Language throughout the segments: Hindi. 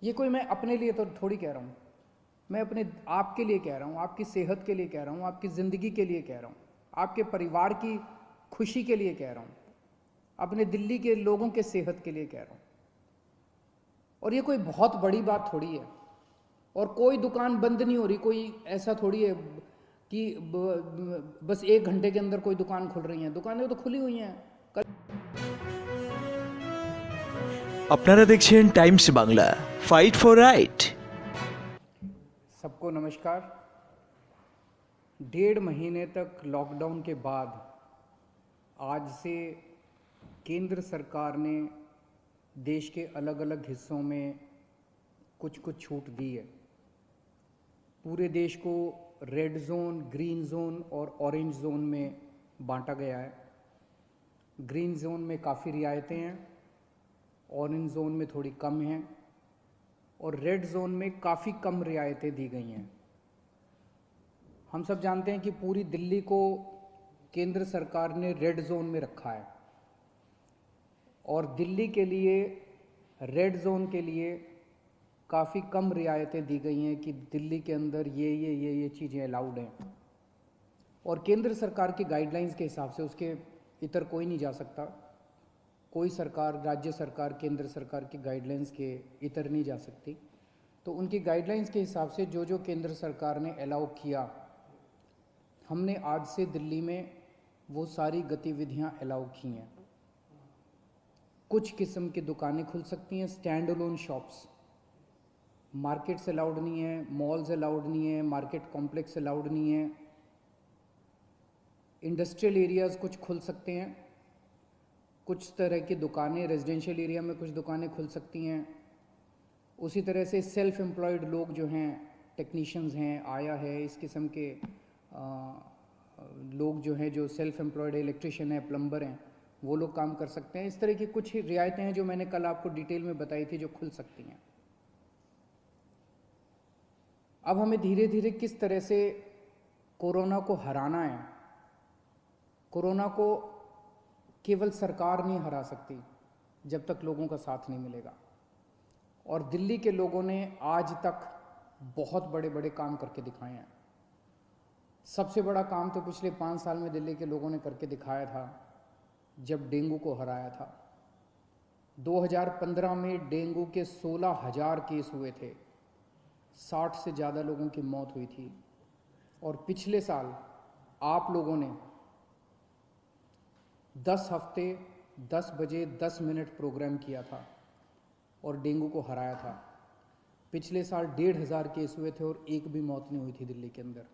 ये कोई मैं अपने लिए तो थोड़ी कह रहा हूँ, मैं अपने आपके लिए कह रहा हूँ, आपकी सेहत के लिए कह रहा हूँ, आपकी ज़िंदगी के लिए कह रहा हूँ, आपके परिवार की खुशी के लिए कह रहा हूँ, अपने दिल्ली के लोगों के सेहत के लिए कह रहा हूँ। और ये कोई बहुत बड़ी बात थोड़ी है। और कोई दुकान बंद नहीं हो रही, कोई ऐसा थोड़ी है कि बस 1 घंटे के अंदर कोई दुकान खुल रही है। दुकानें तो खुली हुई हैं। আপনারা দেখছেন Times Bangla, fight for right. सबको नमस्कार। 1.5 महीने तक लॉकडाउन के बाद आज से केंद्र सरकार ने देश के अलग अलग हिस्सों में कुछ कुछ छूट दी है। पूरे देश को रेड जोन, ग्रीन जोन और ऑरेंज जोन में बांटा गया है। ग्रीन जोन में काफ़ी रियायतें हैं, ऑरेंज जोन में थोड़ी कम हैं और रेड जोन में काफ़ी कम रियायतें दी गई हैं। हम सब जानते हैं कि पूरी दिल्ली को केंद्र सरकार ने रेड जोन में रखा है और दिल्ली के लिए रेड जोन के लिए काफ़ी कम रियायतें दी गई हैं कि दिल्ली के अंदर ये चीज़ें अलाउड हैं। और केंद्र सरकार की गाइडलाइंस के हिसाब से उसके इतर कोई नहीं जा सकता। कोई सरकार, राज्य सरकार केंद्र सरकार की गाइडलाइंस के इतर नहीं जा सकती। तो उनकी गाइडलाइंस के हिसाब से जो जो केंद्र सरकार ने अलाउ किया, हमने आज से दिल्ली में वो सारी गतिविधियां अलाउ की हैं। कुछ किस्म की दुकानें खुल सकती हैं, stand alone shops. Markets allowed नहीं है, मॉल्स अलाउड नहीं है, मार्केट कॉम्प्लेक्स अलाउड नहीं है। इंडस्ट्रियल एरियाज़ कुछ खुल सकते हैं, कुछ तरह की दुकानें रेजिडेंशियल एरिया में कुछ दुकानें खुल सकती हैं। उसी तरह से सेल्फ एम्प्लॉयड लोग जो हैं, टेक्नीशियंस हैं, आया है, इस किस्म के लोग जो हैं, जो सेल्फ एम्प्लॉयड इलेक्ट्रिशियन है, प्लम्बर हैं, वो लोग काम कर सकते हैं। इस तरह की कुछ रियायतें हैं जो मैंने कल आपको डिटेल में बताई थी, जो खुल सकती हैं। अब हमें धीरे धीरे किस तरह से कोरोना को हराना है। कोरोना को केवल सरकार नहीं हरा सकती जब तक लोगों का साथ नहीं मिलेगा। और दिल्ली के लोगों ने आज तक बहुत बड़े बड़े काम करके दिखाए हैं। सबसे बड़ा काम तो पिछले 5 साल में दिल्ली के लोगों ने करके दिखाया था जब डेंगू को हराया था। 2015 में डेंगू के 16,000 केस हुए थे, 60 से ज़्यादा लोगों की मौत हुई थी। और पिछले साल आप लोगों ने 10 हफ्ते 10 बजे 10 मिनट प्रोग्राम किया था और डेंगू को हराया था। पिछले साल 1,500 केस हुए थे और एक भी मौत नहीं हुई थी दिल्ली के अंदर।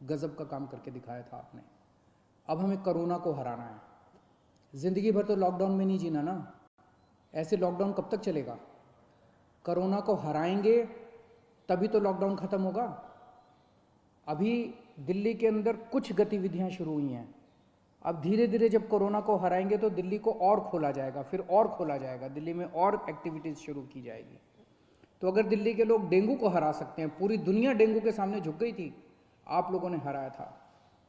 गजब का काम करके दिखाया था आपने। अब हमें कोरोना को हराना है। ज़िंदगी भर तो लॉकडाउन में नहीं जीना ना। ऐसे लॉकडाउन कब तक चलेगा? कोरोना को हराएंगे तभी तो लॉकडाउन ख़त्म होगा। अभी दिल्ली के अंदर कुछ गतिविधियां शुरू हुई हैं। अब धीरे धीरे जब कोरोना को हराएंगे तो दिल्ली को और खोला जाएगा, फिर और खोला जाएगा, दिल्ली में और एक्टिविटीज़ शुरू की जाएगी। तो अगर दिल्ली के लोग डेंगू को हरा सकते हैं, पूरी दुनिया डेंगू के सामने झुक गई थी, आप लोगों ने हराया था,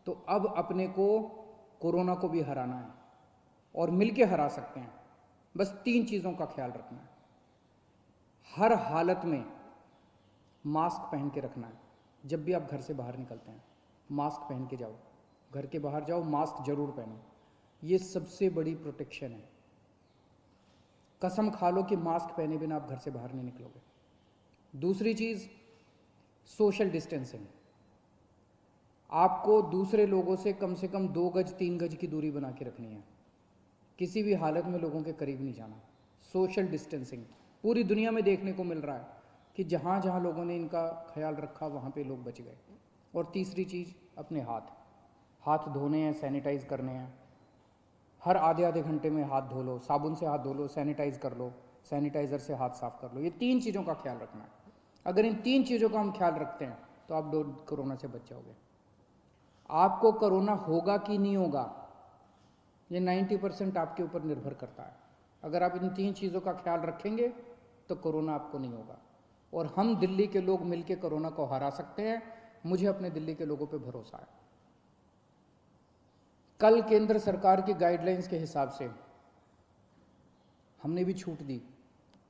तो अब अपने को कोरोना को भी हराना है और मिलके हरा सकते हैं। बस 3 चीज़ों का ख्याल रखना है। हर हालत में मास्क पहन के रखना है। जब भी आप घर से बाहर निकलते हैं मास्क पहन के जाओ। घर के बाहर जाओ, मास्क जरूर पहनो। ये सबसे बड़ी प्रोटेक्शन है। कसम खा लो कि मास्क पहने बिना आप घर से बाहर नहीं निकलोगे। दूसरी चीज़, सोशल डिस्टेंसिंग। आपको दूसरे लोगों से कम 2 गज 3 गज की दूरी बना के रखनी है। किसी भी हालत में लोगों के करीब नहीं जाना। सोशल डिस्टेंसिंग पूरी दुनिया में देखने को मिल रहा है कि जहाँ जहाँ लोगों ने इनका ख्याल रखा वहाँ पे लोग बच गए। और तीसरी चीज़, अपने हाथ धोने हैं, सैनिटाइज करने हैं। हर आधे आधे घंटे में हाथ धो लो, साबुन से हाथ धो लो, सैनिटाइज कर लो, सैनिटाइज़र से हाथ साफ कर लो। ये 3 चीज़ों का ख्याल रखना है। अगर इन 3 चीज़ों का हम ख्याल रखते हैं तो आप कोरोना से बच जाओगे। आपको कोरोना होगा कि नहीं होगा, ये 90% आपके ऊपर निर्भर करता है। अगर आप इन 3 चीज़ों का ख्याल रखेंगे तो कोरोना आपको नहीं होगा। और हम दिल्ली के लोग मिलकर कोरोना को हरा सकते हैं। मुझे अपने दिल्ली के लोगों पे भरोसा है। कल केंद्र सरकार की गाइडलाइंस के हिसाब से हमने भी छूट दी।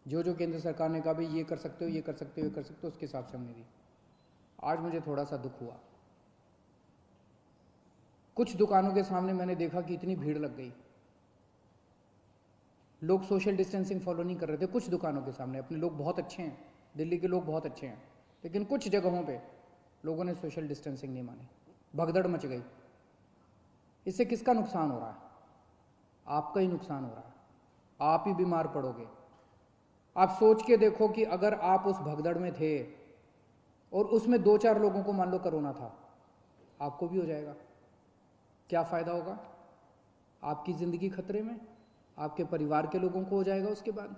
जो जो केंद्र सरकार ने कहा भाई ये कर सकते हो, ये कर सकते हो, ये कर सकते हो, उसके हिसाब से हमने दी। आज मुझे थोड़ा सा दुख हुआ, कुछ दुकानों के सामने मैंने देखा कि इतनी भीड़ लग गई, लोग सोशल डिस्टेंसिंग फॉलो नहीं कर रहे थे। कुछ दुकानों के सामने, अपने लोग बहुत अच्छे हैं, दिल्ली के लोग बहुत अच्छे हैं, लेकिन कुछ जगहों पे लोगों ने सोशल डिस्टेंसिंग नहीं मानी, भगदड़ मच गई। इससे किसका नुकसान हो रहा है? आपका ही नुकसान हो रहा है, आप ही बीमार पड़ोगे। आप सोच के देखो कि अगर आप उस भगदड़ में थे और उसमें 2-4 लोगों को मान लो कोरोना था, आपको भी हो जाएगा, क्या फ़ायदा होगा? आपकी ज़िंदगी खतरे में, आपके परिवार के लोगों को हो जाएगा उसके बाद।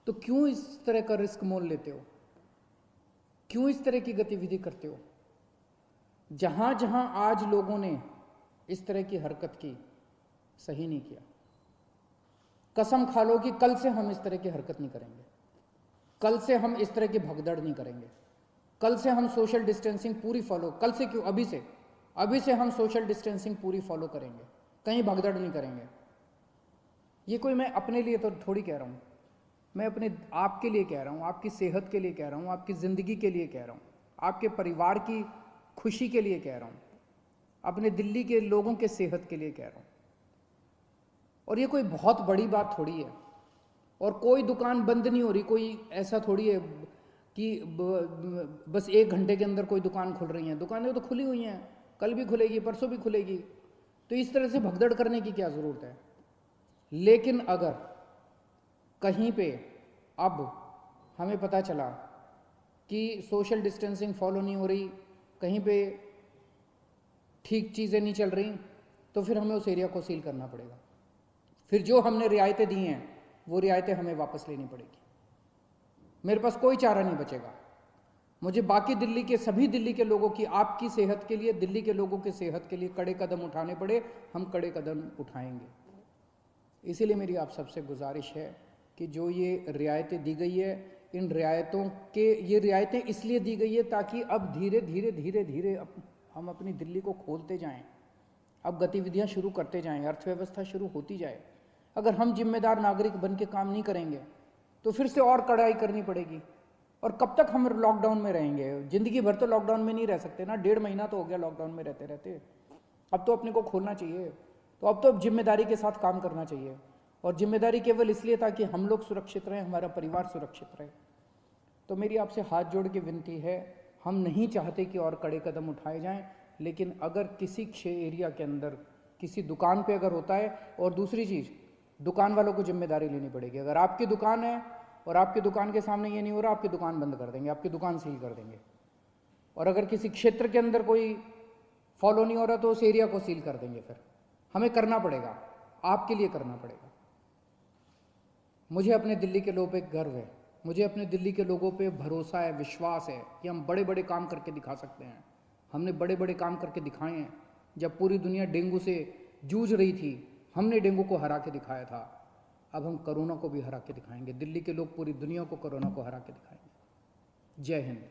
तो क्यों इस तरह का रिस्क मोल लेते हो? क्यों इस तरह की गतिविधि करते हो? जहां जहां आज लोगों ने इस तरह की हरकत की, सही नहीं किया। कसम खा लो कि कल से हम इस तरह की हरकत नहीं करेंगे, कल से हम इस तरह की भगदड़ नहीं करेंगे, कल से हम सोशल डिस्टेंसिंग पूरी फॉलो, कल से क्यों, अभी से हम सोशल डिस्टेंसिंग पूरी फॉलो करेंगे, कहीं भगदड़ नहीं करेंगे। ये कोई मैं अपने लिए तो थोड़ी कह रहा हूँ, मैं अपने आपके लिए कह रहा हूँ, आपकी सेहत के लिए कह रहा हूँ, आपकी ज़िंदगी के लिए कह रहा हूँ, आपके परिवार की खुशी के लिए कह रहा हूँ, अपने दिल्ली के लोगों के सेहत के लिए कह रहा हूँ। और ये कोई बहुत बड़ी बात थोड़ी है, और कोई दुकान बंद नहीं हो रही, कोई ऐसा थोड़ी है कि बस 1 घंटे के अंदर कोई दुकान खुल रही है। दुकानें तो खुली हुई हैं, कल भी खुलेगी, परसों भी खुलेगी, तो इस तरह से भगदड़ करने की क्या ज़रूरत है? लेकिन अगर कहीं पे अब हमें पता चला कि सोशल डिस्टेंसिंग फॉलो नहीं हो रही, कहीं पे ठीक चीज़ें नहीं चल रही, तो फिर हमें उस एरिया को सील करना पड़ेगा। फिर जो हमने रियायतें दी हैं वो रियायतें हमें वापस लेनी पड़ेगी। मेरे पास कोई चारा नहीं बचेगा, मुझे बाकी दिल्ली के सभी दिल्ली के लोगों की, आपकी सेहत के लिए, दिल्ली के लोगों की सेहत के लिए कड़े कदम उठाने पड़े, हम कड़े कदम उठाएंगे। इसीलिए मेरी आप सबसे गुजारिश है कि जो ये रियायतें दी गई है, इन रियायतों के, ये रियायतें इसलिए दी गई है ताकि अब धीरे धीरे हम अपनी दिल्ली को खोलते जाएं, अब गतिविधियां शुरू करते जाएं, अर्थव्यवस्था शुरू होती जाए। अगर हम जिम्मेदार नागरिक बन के काम नहीं करेंगे तो फिर से और कड़ाई करनी पड़ेगी। और कब तक हम लॉकडाउन में रहेंगे? ज़िंदगी भर तो लॉकडाउन में नहीं रह सकते ना, 1.5 महीना तो हो गया लॉकडाउन में रहते रहते। अब तो अपने को खोलना चाहिए, तो अब तो जिम्मेदारी के साथ काम करना चाहिए। और जिम्मेदारी केवल इसलिए ताकि हम लोग सुरक्षित रहें, हमारा परिवार सुरक्षित रहे। तो मेरी आपसे हाथ जोड़ के विनती है, हम नहीं चाहते कि और कड़े कदम उठाए जाएं, लेकिन अगर किसी एरिया के अंदर किसी दुकान पे अगर होता है, और दूसरी चीज़, दुकान वालों को जिम्मेदारी लेनी पड़ेगी। अगर आपकी दुकान है और आपकी दुकान के सामने ये नहीं हो रहा, आपकी दुकान बंद कर देंगे, आपकी दुकान सील कर देंगे। और अगर किसी क्षेत्र के अंदर कोई फॉलो नहीं हो रहा तो उस एरिया को सील कर देंगे। फिर हमें करना पड़ेगा, आपके लिए करना पड़ेगा। मुझे अपने दिल्ली के लोगों पे गर्व है, मुझे अपने दिल्ली के लोगों पे भरोसा है, विश्वास है कि हम बड़े बड़े काम करके दिखा सकते हैं। हमने बड़े बड़े काम करके दिखाए हैं। जब पूरी दुनिया डेंगू से जूझ रही थी, हमने डेंगू को हरा के दिखाया था। अब हम कोरोना को भी हरा के दिखाएंगे। दिल्ली के लोग पूरी दुनिया को कोरोना को हरा के दिखाएंगे। जय हिंद।